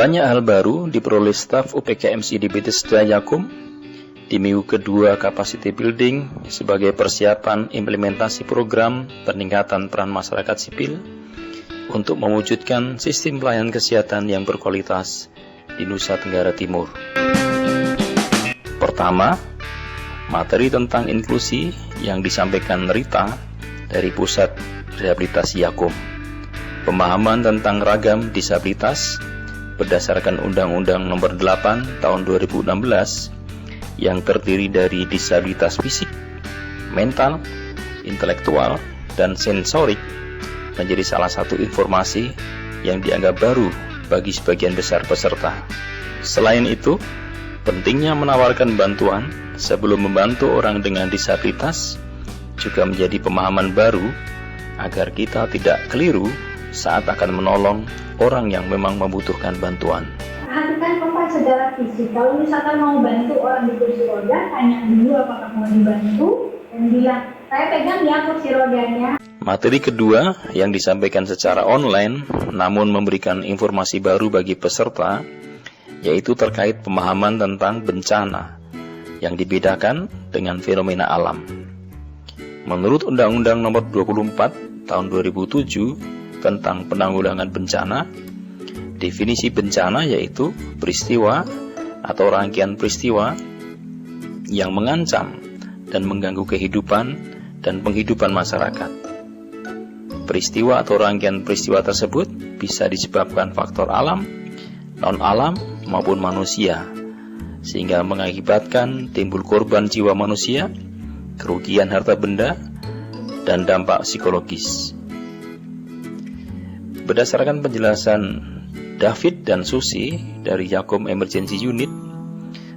Banyak hal baru diperoleh staf UPKMC di Bethesda Yakum di minggu kedua capacity building sebagai persiapan implementasi program peningkatan peran masyarakat sipil untuk mewujudkan sistem pelayanan kesehatan yang berkualitas di Nusa Tenggara Timur. Pertama, materi tentang inklusi yang disampaikan Rita dari Pusat Rehabilitasi Yakum. Pemahaman tentang ragam disabilitas berdasarkan Undang-Undang Nomor 8 Tahun 2016 yang terdiri dari disabilitas fisik, mental, intelektual, dan sensorik menjadi salah satu informasi yang dianggap baru bagi sebagian besar peserta. Selain itu, pentingnya menawarkan bantuan sebelum membantu orang dengan disabilitas juga menjadi pemahaman baru agar kita tidak keliru saat akan menolong orang yang memang membutuhkan bantuan. Perhatikan kompas secara fisik. Kalau misalkan mau bantu orang di kursi roda, tanya dulu apakah mau dibantu dan bilang, saya pegang ya kursi rodanya. Materi kedua yang disampaikan secara online namun memberikan informasi baru bagi peserta yaitu terkait pemahaman tentang bencana yang dibedakan dengan fenomena alam. Menurut Undang-Undang Nomor 24 Tahun 2007 tentang penanggulangan bencana, definisi bencana yaitu peristiwa atau rangkaian peristiwa yang mengancam dan mengganggu kehidupan dan penghidupan masyarakat. Peristiwa atau rangkaian peristiwa tersebut bisa disebabkan faktor alam, non-alam maupun manusia, sehingga mengakibatkan timbul korban jiwa manusia, kerugian harta benda, dan dampak psikologis. Berdasarkan penjelasan David dan Susi dari Yakum Emergency Unit,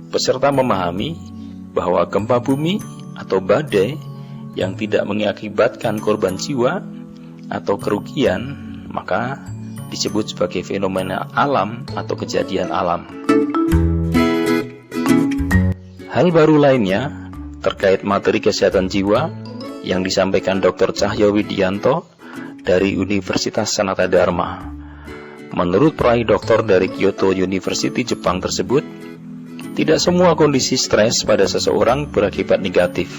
peserta memahami bahwa gempa bumi atau badai yang tidak mengakibatkan korban jiwa atau kerugian maka disebut sebagai fenomena alam atau kejadian alam. Hal baru lainnya terkait materi kesehatan jiwa yang disampaikan Dr. Cahyo Widianto dari Universitas Sanata Dharma. Menurut peraih doktor dari Kyoto University Jepang tersebut, tidak semua kondisi stres pada seseorang berakibat negatif.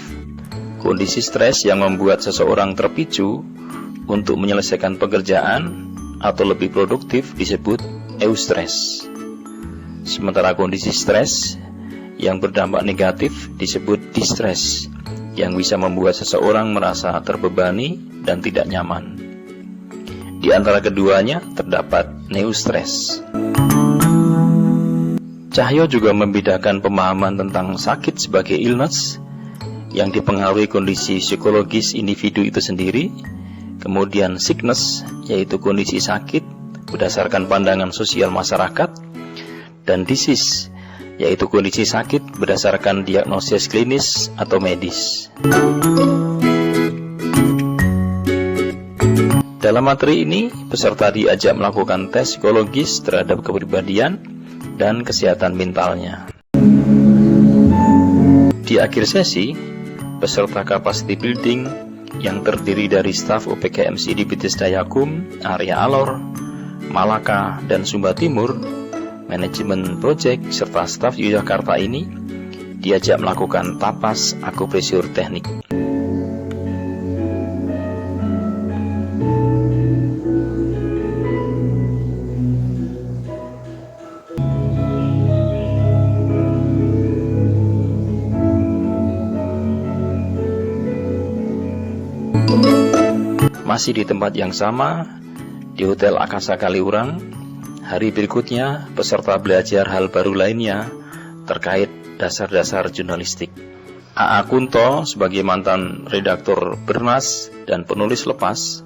Kondisi stres yang membuat seseorang terpicu untuk menyelesaikan pekerjaan atau lebih produktif disebut eustress. Sementara kondisi stres yang berdampak negatif disebut distress, yang bisa membuat seseorang merasa terbebani dan tidak nyaman. Di antara keduanya terdapat eustress. Cahyo juga membedakan pemahaman tentang sakit sebagai illness yang dipengaruhi kondisi psikologis individu itu sendiri, kemudian sickness yaitu kondisi sakit berdasarkan pandangan sosial masyarakat, dan disease yaitu kondisi sakit berdasarkan diagnosis klinis atau medis. Dalam materi ini, peserta diajak melakukan tes psikologis terhadap kepribadian dan kesehatan mentalnya. Di akhir sesi, peserta capacity building yang terdiri dari staf UPKMC di Bethesda Yakum, area Alor, Malaka, dan Sumba Timur, manajemen proyek serta staf Yogyakarta ini diajak melakukan tapas akupresur teknik. Masih di tempat yang sama, di Hotel Akasa Kaliurang, hari berikutnya peserta belajar hal baru lainnya terkait dasar-dasar jurnalistik. A.A. Kunto sebagai mantan redaktor Bernas dan penulis lepas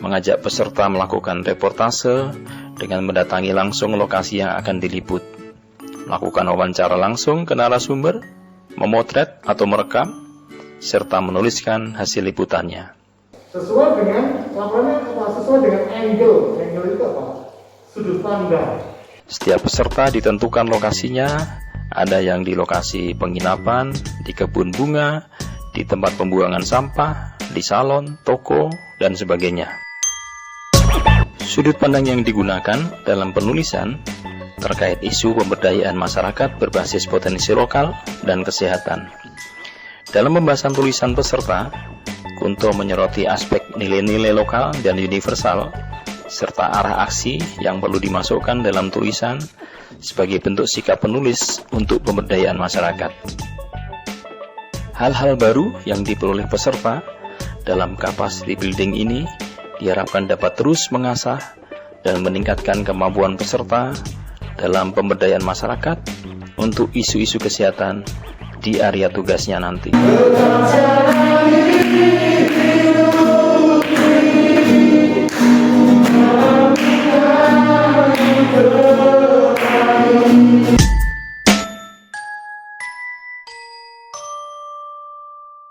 mengajak peserta melakukan reportase dengan mendatangi langsung lokasi yang akan diliput, melakukan wawancara langsung ke narasumber, memotret atau merekam, serta menuliskan hasil liputannya. Sesuai dengan laporannya apa? Sesuai dengan angle itu apa? Sudut pandang. Setiap peserta ditentukan lokasinya, ada yang di lokasi penginapan, di kebun bunga, di tempat pembuangan sampah, di salon, toko, dan sebagainya. Sudut pandang yang digunakan dalam penulisan terkait isu pemberdayaan masyarakat berbasis potensi lokal dan kesehatan. Dalam pembahasan tulisan peserta, Kunto menyoroti aspek nilai-nilai lokal dan universal, serta arah aksi yang perlu dimasukkan dalam tulisan sebagai bentuk sikap penulis untuk pemberdayaan masyarakat. Hal-hal baru yang diperoleh peserta dalam capacity building ini diharapkan dapat terus mengasah dan meningkatkan kemampuan peserta dalam pemberdayaan masyarakat untuk isu-isu kesehatan di area tugasnya nanti.